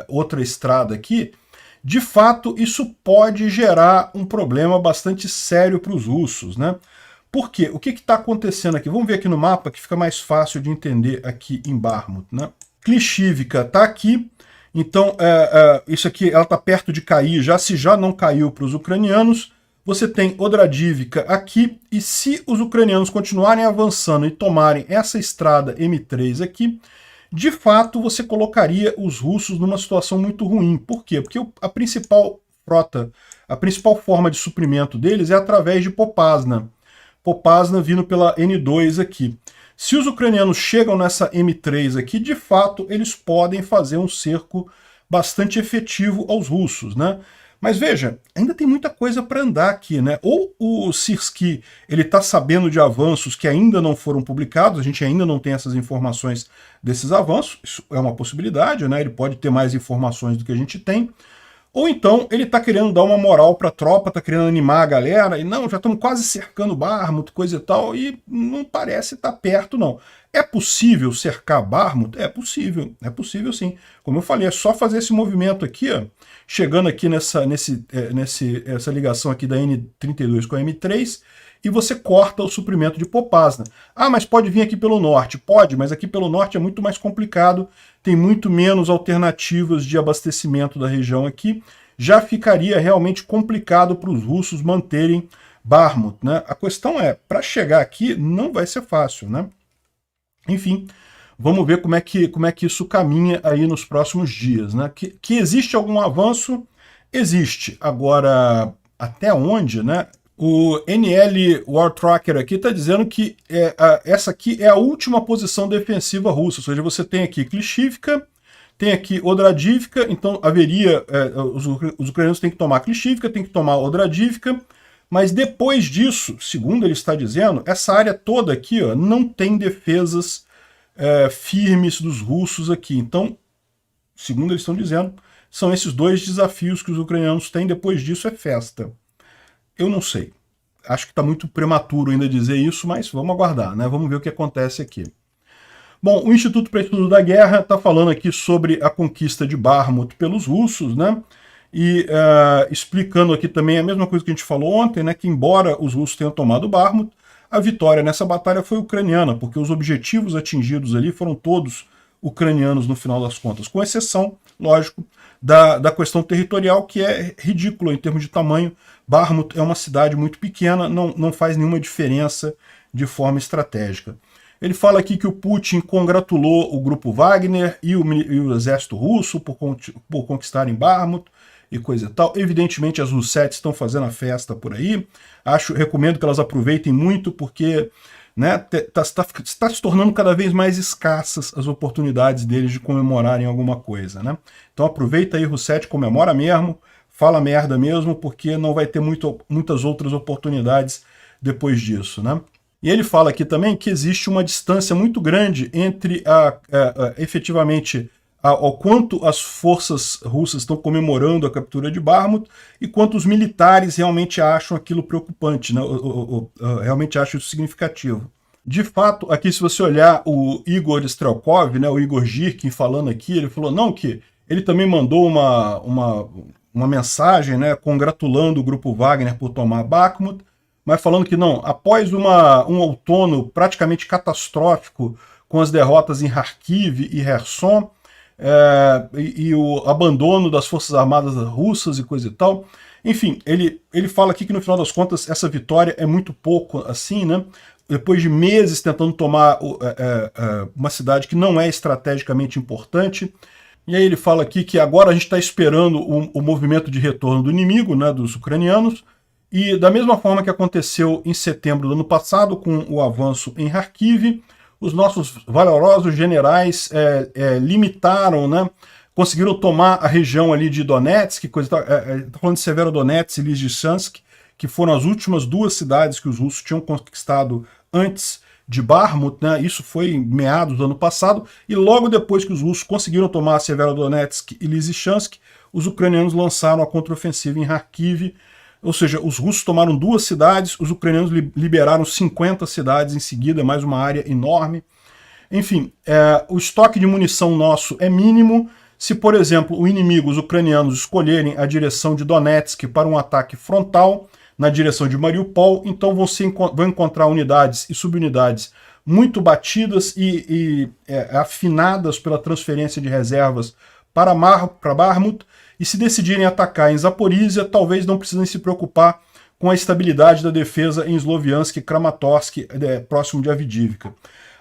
outra estrada aqui, de fato isso pode gerar um problema bastante sério para os russos, né? Por quê? O que está acontecendo aqui? Vamos ver aqui no mapa que fica mais fácil de entender aqui em Bakhmut, né? Klishivka está aqui, então isso aqui ela está perto de cair, se já não caiu para os ucranianos. Você tem Odradivka aqui, e se os ucranianos continuarem avançando e tomarem essa estrada M3 aqui, de fato você colocaria os russos numa situação muito ruim. Por quê? Porque a principal frota, a principal forma de suprimento deles é através de Popasna. Popasna vindo pela N2 aqui. Se os ucranianos chegam nessa M3 aqui, de fato, eles podem fazer um cerco bastante efetivo aos russos, né? Mas veja, ainda tem muita coisa para andar aqui, né? Ou o Sirski, ele está sabendo de avanços que ainda não foram publicados, a gente ainda não tem essas informações desses avanços, isso é uma possibilidade, né? Ele pode ter mais informações do que a gente tem. Ou então ele está querendo dar uma moral para a tropa, está querendo animar a galera, e não, já estamos quase cercando Bakhmut, coisa e tal, e não parece estar perto, não. É possível cercar Bakhmut? É possível sim. Como eu falei, é só fazer esse movimento aqui, ó, chegando aqui nessa ligação aqui da N32 com a M3, e você corta o suprimento de Popasna. Ah, mas pode vir aqui pelo norte. Pode, mas aqui pelo norte é muito mais complicado, tem muito menos alternativas de abastecimento da região aqui. Já ficaria realmente complicado para os russos manterem Bakhmut, né? A questão é, para chegar aqui não vai ser fácil, né? Enfim, vamos ver como é que isso caminha aí nos próximos dias, né? Que existe algum avanço? Existe. Agora, até onde, né? O NL War Tracker aqui está dizendo que essa aqui é a última posição defensiva russa, ou seja, você tem aqui Klishivka, tem aqui Odradivka, então haveria, os ucranianos têm que tomar Klishivka, têm que tomar Odradivka, mas depois disso, segundo ele está dizendo, essa área toda aqui, ó, não tem defesas firmes dos russos aqui, então, segundo eles estão dizendo, são esses dois desafios que os ucranianos têm, depois disso é festa. Eu não sei. Acho que está muito prematuro ainda dizer isso, mas vamos aguardar, né? Vamos ver o que acontece aqui. Bom, o Instituto para Estudo da Guerra está falando aqui sobre a conquista de Bakhmut pelos russos, né? E explicando aqui também a mesma coisa que a gente falou ontem, né? Que embora os russos tenham tomado Bakhmut, a vitória nessa batalha foi ucraniana, porque os objetivos atingidos ali foram todos ucranianos no final das contas, com exceção, lógico, da questão territorial, que é ridícula em termos de tamanho. Bakhmut é uma cidade muito pequena, não faz nenhuma diferença de forma estratégica. Ele fala aqui que o Putin congratulou o grupo Wagner e o exército russo por conquistarem Bakhmut e coisa e tal. Evidentemente as Russettes estão fazendo a festa por aí. Recomendo que elas aproveitem muito, porque né, está se tornando cada vez mais escassas as oportunidades deles de comemorarem alguma coisa, né? Então aproveita aí, Rossette, comemora mesmo, fala merda mesmo, porque não vai ter muitas outras oportunidades depois disso, né? E ele fala aqui também que existe uma distância muito grande entre efetivamente ao quanto as forças russas estão comemorando a captura de Bakhmut e quanto os militares realmente acham aquilo preocupante, né? Realmente acham isso significativo. De fato, aqui se você olhar o Igor Strelkov, né, o Igor Girkin falando aqui, ele falou não, que ele também mandou uma mensagem, né, congratulando o grupo Wagner por tomar Bakhmut, mas falando que não, após um outono praticamente catastrófico com as derrotas em Kharkiv e Kherson, e o abandono das forças armadas russas e coisa e tal. Enfim, ele fala aqui que no final das contas essa vitória é muito pouco assim, né? Depois de meses tentando tomar uma cidade que não é estrategicamente importante. E aí ele fala aqui que agora a gente está esperando o movimento de retorno do inimigo, né, dos ucranianos, e da mesma forma que aconteceu em setembro do ano passado com o avanço em Kharkiv, os nossos valorosos generais limitaram, né, conseguiram tomar a região ali de Donetsk, está falando de Severodonetsk e Lysychansk, que foram as últimas duas cidades que os russos tinham conquistado antes de Bakhmut, né? Isso foi em meados do ano passado, e logo depois que os russos conseguiram tomar Severodonetsk e Lysychansk, os ucranianos lançaram a contraofensiva em Kharkiv, ou seja, os russos tomaram duas cidades, os ucranianos liberaram 50 cidades em seguida, mais uma área enorme. Enfim, o estoque de munição nosso é mínimo. Se, por exemplo, o inimigo, os ucranianos, escolherem a direção de Donetsk para um ataque frontal, na direção de Mariupol, então vão encontrar unidades e subunidades muito batidas e afinadas pela transferência de reservas para Bakhmut, e se decidirem atacar em Zaporizhia, talvez não precisem se preocupar com a estabilidade da defesa em Sloviansk e Kramatorsk, próximo de Avdiivka.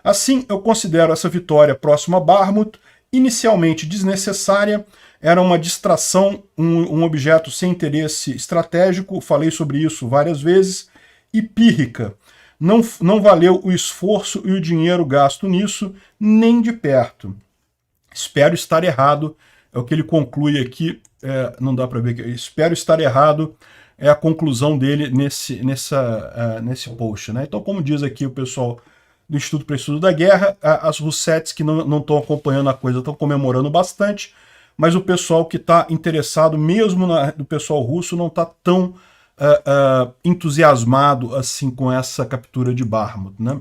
Assim, eu considero essa vitória próxima a Bakhmut inicialmente desnecessária, era uma distração, um objeto sem interesse estratégico, falei sobre isso várias vezes, e pírrica. Não valeu o esforço e o dinheiro gasto nisso, nem de perto. Espero estar errado, é o que ele conclui aqui, não dá para ver, espero estar errado, é a conclusão dele nesse post, né? Então, como diz aqui o pessoal do Instituto para Estudo da Guerra, as Russettes que não estão acompanhando a coisa estão comemorando bastante, mas o pessoal que está interessado, mesmo do pessoal russo, não está tão entusiasmado assim com essa captura de Bakhmut, né?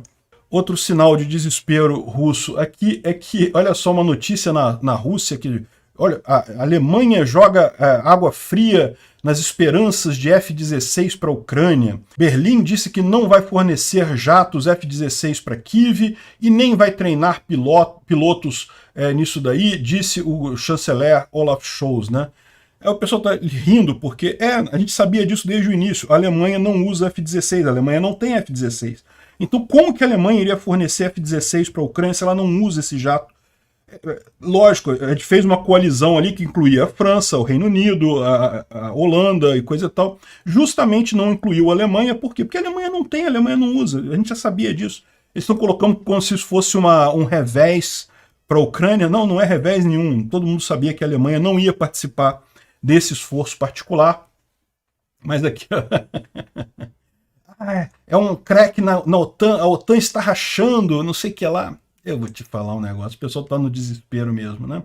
Outro sinal de desespero russo aqui é que, olha só, uma notícia na Rússia, que olha, a Alemanha joga água fria nas esperanças de F-16 para a Ucrânia. Berlim disse que não vai fornecer jatos F-16 para Kiev e nem vai treinar pilotos nisso daí, disse o chanceler Olaf Scholz, né? O pessoal está rindo porque a gente sabia disso desde o início. A Alemanha não usa F-16, a Alemanha não tem F-16. Então como que a Alemanha iria fornecer F-16 para a Ucrânia se ela não usa esse jato? Lógico, a gente fez uma coalizão ali que incluía a França, o Reino Unido, a Holanda e coisa e tal. Justamente não incluiu a Alemanha, por quê? Porque a Alemanha não tem, a Alemanha não usa. A gente já sabia disso. Eles estão colocando como se fosse um revés para a Ucrânia. Não, não é revés nenhum. Todo mundo sabia que a Alemanha não ia participar desse esforço particular. Mas aqui... é um crack na OTAN, a OTAN está rachando, não sei o que lá. Eu vou te falar um negócio, o pessoal está no desespero mesmo, né?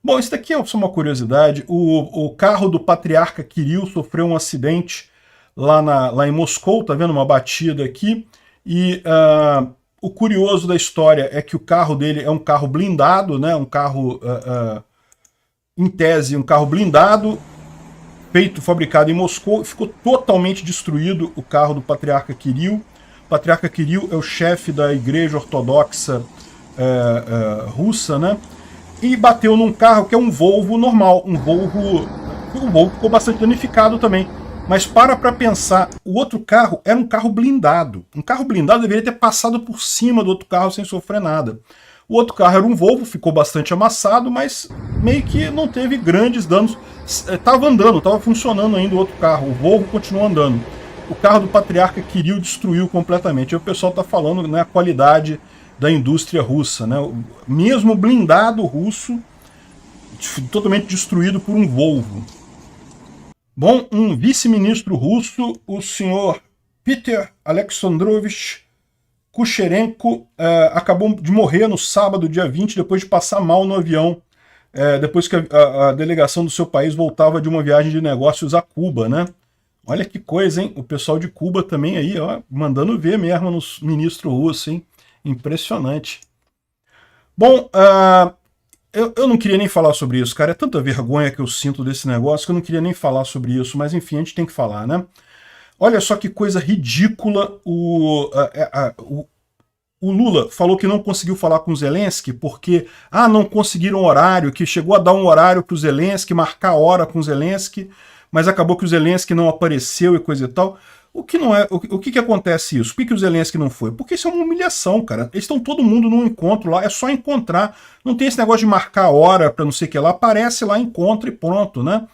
Bom, isso daqui é só uma curiosidade. O carro do patriarca Kirill sofreu um acidente lá em Moscou, tá vendo uma batida aqui, e o curioso da história é que o carro dele é um carro blindado, né? Um carro, em tese, um carro blindado, fabricado em Moscou, ficou totalmente destruído o carro do patriarca Kirill. O patriarca Kirill é o chefe da igreja ortodoxa russa, né? E bateu num carro que é um Volvo normal, o Volvo ficou bastante danificado também. Mas para pensar, o outro carro era um carro blindado. Um carro blindado deveria ter passado por cima do outro carro sem sofrer nada. O outro carro era um Volvo, ficou bastante amassado, mas meio que não teve grandes danos. Estava andando, estava funcionando ainda o outro carro. O Volvo continuou andando. O carro do patriarca Kirill destruiu completamente. E o pessoal está falando, né, a qualidade da indústria russa, né? Mesmo blindado russo, totalmente destruído por um Volvo. Bom, um vice-ministro russo, o senhor Peter Alexandrovich Kucherenko, acabou de morrer no sábado, dia 20, depois de passar mal no avião, depois que a delegação do seu país voltava de uma viagem de negócios a Cuba, né? Olha que coisa, hein? O pessoal de Cuba também aí, ó, mandando ver mesmo nos ministros russos, hein? Impressionante. Bom, eu não queria nem falar sobre isso, cara. É tanta vergonha que eu sinto desse negócio que eu não queria nem falar sobre isso, mas enfim, a gente tem que falar, né? Olha só que coisa ridícula. O Lula falou que não conseguiu falar com o Zelensky porque não conseguiram horário, que chegou a dar um horário para o Zelensky, marcar hora com o Zelensky, mas acabou que o Zelensky não apareceu e coisa e tal. O que acontece isso? Por que o Zelensky não foi? Porque isso é uma humilhação, cara. Eles estão todo mundo num encontro lá, é só encontrar. Não tem esse negócio de marcar hora para não sei o que lá, aparece lá, encontra e pronto, né?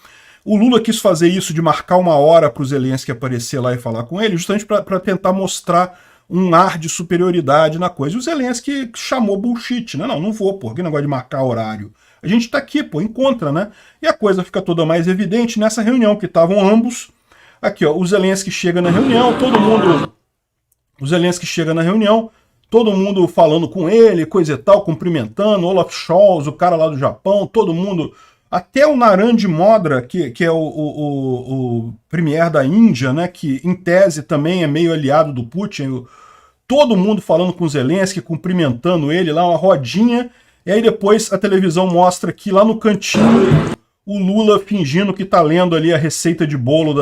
O Lula quis fazer isso de marcar uma hora para o Zelensky aparecer lá e falar com ele, justamente para tentar mostrar um ar de superioridade na coisa. E o Zelensky chamou bullshit, né? Não vou, pô, que negócio de marcar horário. A gente tá aqui, pô, encontra, né? E a coisa fica toda mais evidente nessa reunião, que estavam ambos. Aqui, ó, o Zelensky chega na reunião, o Zelensky chega na reunião, todo mundo falando com ele, coisa e tal, cumprimentando, Olaf Scholz, o cara lá do Japão, todo mundo, até o Narendra Modi, que é o premier da Índia, né, que em tese também é meio aliado do Putin, todo mundo falando com o Zelensky, cumprimentando ele lá, uma rodinha, e aí depois a televisão mostra que lá no cantinho o Lula fingindo que tá lendo ali a receita de bolo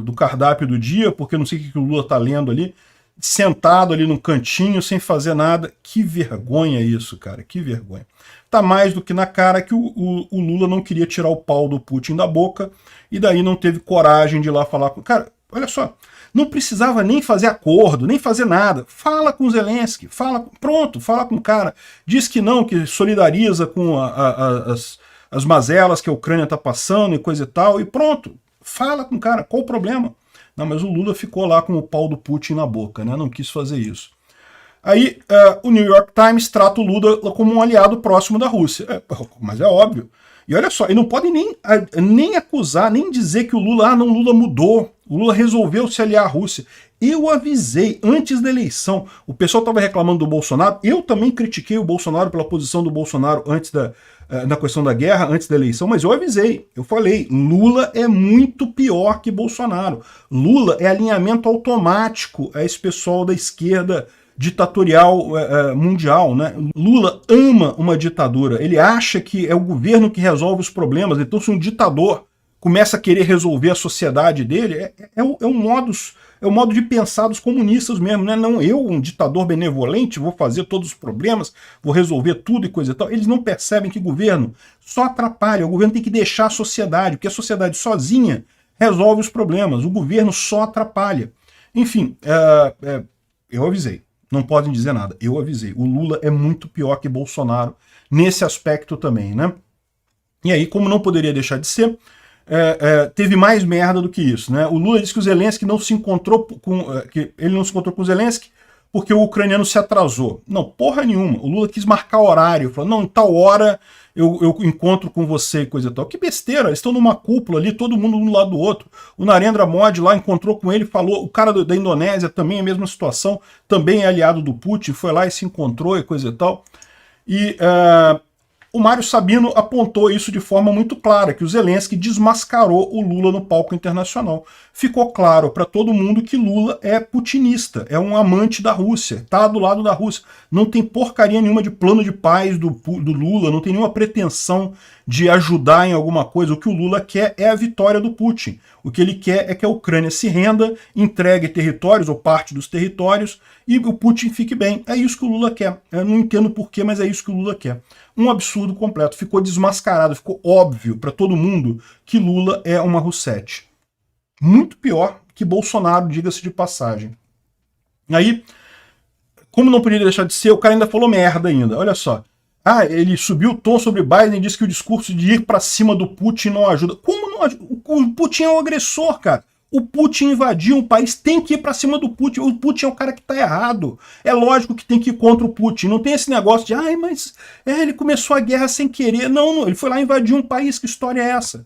do cardápio do dia, porque eu não sei o que o Lula tá lendo ali, sentado ali no cantinho, sem fazer nada. Que vergonha isso, cara, que vergonha. Tá mais do que na cara que o Lula não queria tirar o pau do Putin da boca, e daí não teve coragem de ir lá falar com... Cara, olha só, não precisava nem fazer acordo, nem fazer nada. Fala com o Zelensky, pronto, fala com o cara. Diz que não, que solidariza com as mazelas que a Ucrânia está passando e coisa e tal, e pronto, fala com o cara, qual o problema? Não, mas o Lula ficou lá com o pau do Putin na boca, né? Não quis fazer isso. Aí o New York Times trata o Lula como um aliado próximo da Rússia. Mas é óbvio. E olha só, e não podem nem acusar, nem dizer que o Lula mudou. O Lula resolveu se aliar à Rússia. Eu avisei antes da eleição. O pessoal estava reclamando do Bolsonaro. Eu também critiquei o Bolsonaro pela posição do Bolsonaro antes na questão da guerra, antes da eleição, mas eu avisei. Eu falei, Lula é muito pior que Bolsonaro. Lula é alinhamento automático a esse pessoal da esquerda ditatorial mundial, né? Lula ama uma ditadura, ele acha que é o governo que resolve os problemas, então se um ditador começa a querer resolver a sociedade dele, é o modo de pensar dos comunistas mesmo, né? Não, eu, um ditador benevolente, vou fazer todos os problemas, vou resolver tudo e coisa e tal. Eles não percebem que governo só atrapalha, o governo tem que deixar a sociedade, porque a sociedade sozinha resolve os problemas, o governo só atrapalha. Enfim, eu avisei. Não podem dizer nada. Eu avisei. O Lula é muito pior que Bolsonaro nesse aspecto também, né? E aí, como não poderia deixar de ser, teve mais merda do que isso, né? O Lula disse que o Zelensky não se encontrou que ele não se encontrou com o Zelensky porque o ucraniano se atrasou. Não, porra nenhuma. O Lula quis marcar horário, falou, não, em tal hora eu encontro com você e coisa e tal. Que besteira, eles estão numa cúpula ali, todo mundo um do lado do outro. O Narendra Modi lá encontrou com ele, falou, o cara da Indonésia também é a mesma situação, também é aliado do Putin, foi lá e se encontrou e coisa e tal. E o Mário Sabino apontou isso de forma muito clara, que o Zelensky desmascarou o Lula no palco internacional. Ficou claro para todo mundo que Lula é putinista, é um amante da Rússia, está do lado da Rússia. Não tem porcaria nenhuma de plano de paz do Lula, não tem nenhuma pretensão de ajudar em alguma coisa. O que o Lula quer é a vitória do Putin. O que ele quer é que a Ucrânia se renda, entregue territórios ou parte dos territórios e o Putin fique bem. É isso que o Lula quer. Eu não entendo porquê, mas é isso que o Lula quer. Um absurdo completo. Ficou desmascarado, ficou óbvio para todo mundo que Lula é uma Roussette. Muito pior que Bolsonaro, diga-se de passagem. Aí, como não podia deixar de ser, o cara ainda falou merda ainda. Olha só. Ele subiu o tom sobre Biden e disse que o discurso de ir para cima do Putin não ajuda. Como não ajuda? O Putin é o agressor, cara. O Putin invadiu um país, tem que ir para cima do Putin. O Putin é o cara que tá errado. É lógico que tem que ir contra o Putin. Não tem esse negócio de, mas ele começou a guerra sem querer. Não, ele foi lá invadir um país. Que história é essa?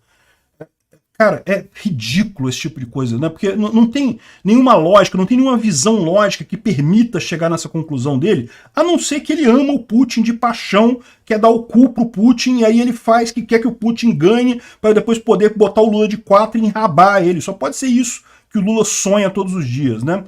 Cara, é ridículo esse tipo de coisa, né? Porque não tem nenhuma lógica, não tem nenhuma visão lógica que permita chegar nessa conclusão dele, a não ser que ele ama o Putin de paixão, quer dar o cu pro Putin, e aí ele faz que quer que o Putin ganhe, para depois poder botar o Lula de 4 e enrabar ele. Só pode ser isso que o Lula sonha todos os dias, né?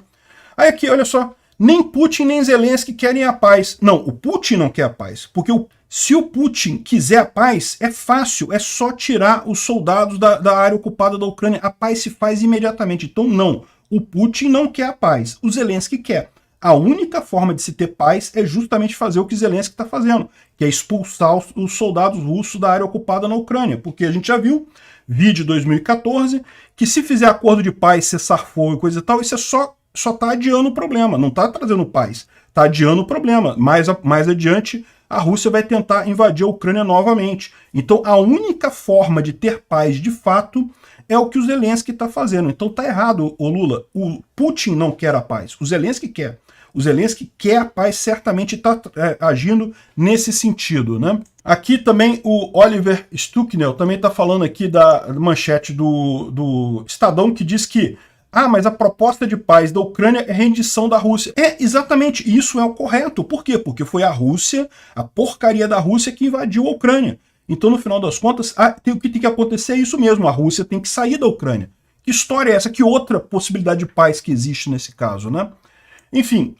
Aí aqui, olha só, nem Putin nem Zelensky querem a paz. Não, o Putin não quer a paz, porque se o Putin quiser a paz, é fácil, é só tirar os soldados da área ocupada da Ucrânia. A paz se faz imediatamente. Então não, o Putin não quer a paz, o Zelensky quer. A única forma de se ter paz é justamente fazer o que Zelensky está fazendo, que é expulsar os soldados russos da área ocupada na Ucrânia. Porque a gente já viu, vídeo 2014, que se fizer acordo de paz, cessar fogo e coisa e tal, isso é só está adiando o problema, não está trazendo paz, está adiando o problema. Mais adiante, a Rússia vai tentar invadir a Ucrânia novamente. Então a única forma de ter paz de fato é o que o Zelensky está fazendo. Então tá errado, o Lula. O Putin não quer a paz, o Zelensky quer. O Zelensky quer a paz, certamente está agindo nesse sentido, né? Aqui também o Oliver Stucknell também está falando aqui da manchete do Estadão, que diz que mas a proposta de paz da Ucrânia é rendição da Rússia. Exatamente, isso é o correto. Por quê? Porque foi a Rússia, a porcaria da Rússia, que invadiu a Ucrânia. Então, no final das contas, o que tem que acontecer é isso mesmo. A Rússia tem que sair da Ucrânia. Que história é essa? Que outra possibilidade de paz que existe nesse caso, né? Enfim,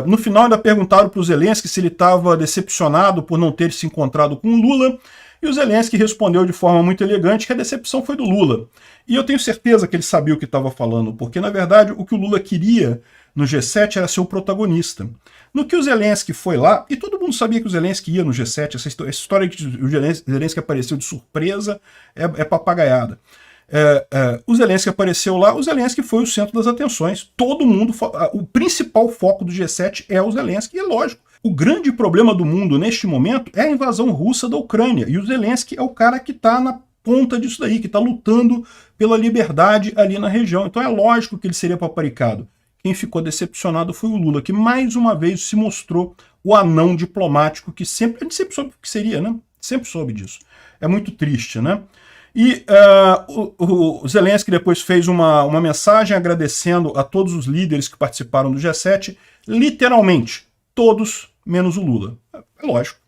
no final ainda perguntaram para o Zelensky se ele estava decepcionado por não ter se encontrado com o Lula. E o Zelensky respondeu de forma muito elegante que a decepção foi do Lula. E eu tenho certeza que ele sabia o que estava falando, porque, na verdade, o que o Lula queria no G7 era ser o protagonista. No que o Zelensky foi lá, e todo mundo sabia que o Zelensky ia no G7, essa história de que o Zelensky apareceu de surpresa é papagaiada. O Zelensky apareceu lá, o Zelensky foi o centro das atenções. Todo mundo, o principal foco do G7 é o Zelensky, e é lógico. O grande problema do mundo neste momento é a invasão russa da Ucrânia, e o Zelensky é o cara que está na ponta disso daí, que está lutando pela liberdade ali na região. Então é lógico que ele seria paparicado. quem ficou decepcionado foi o Lula, que mais uma vez se mostrou o anão diplomático que sempre... A gente sempre soube que seria, né? Sempre soube disso. É muito triste, né? E o Zelensky depois fez uma mensagem agradecendo a todos os líderes que participaram do G7, literalmente, todos menos o Lula. É lógico.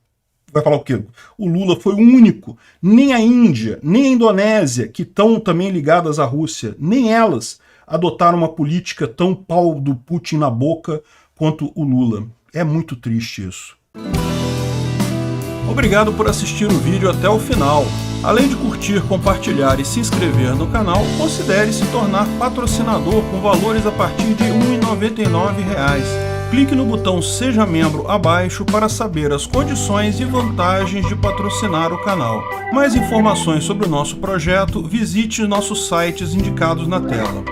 Vai falar o quê? O Lula foi o único. Nem a Índia, nem a Indonésia, que estão também ligadas à Rússia, nem elas adotaram uma política tão pau do Putin na boca quanto o Lula. É muito triste isso. Obrigado por assistir o vídeo até o final. Além de curtir, compartilhar e se inscrever no canal, considere se tornar patrocinador com valores a partir de R$ 1,99. Clique no botão Seja Membro abaixo para saber as condições e vantagens de patrocinar o canal. Mais informações sobre o nosso projeto, visite nossos sites indicados na tela.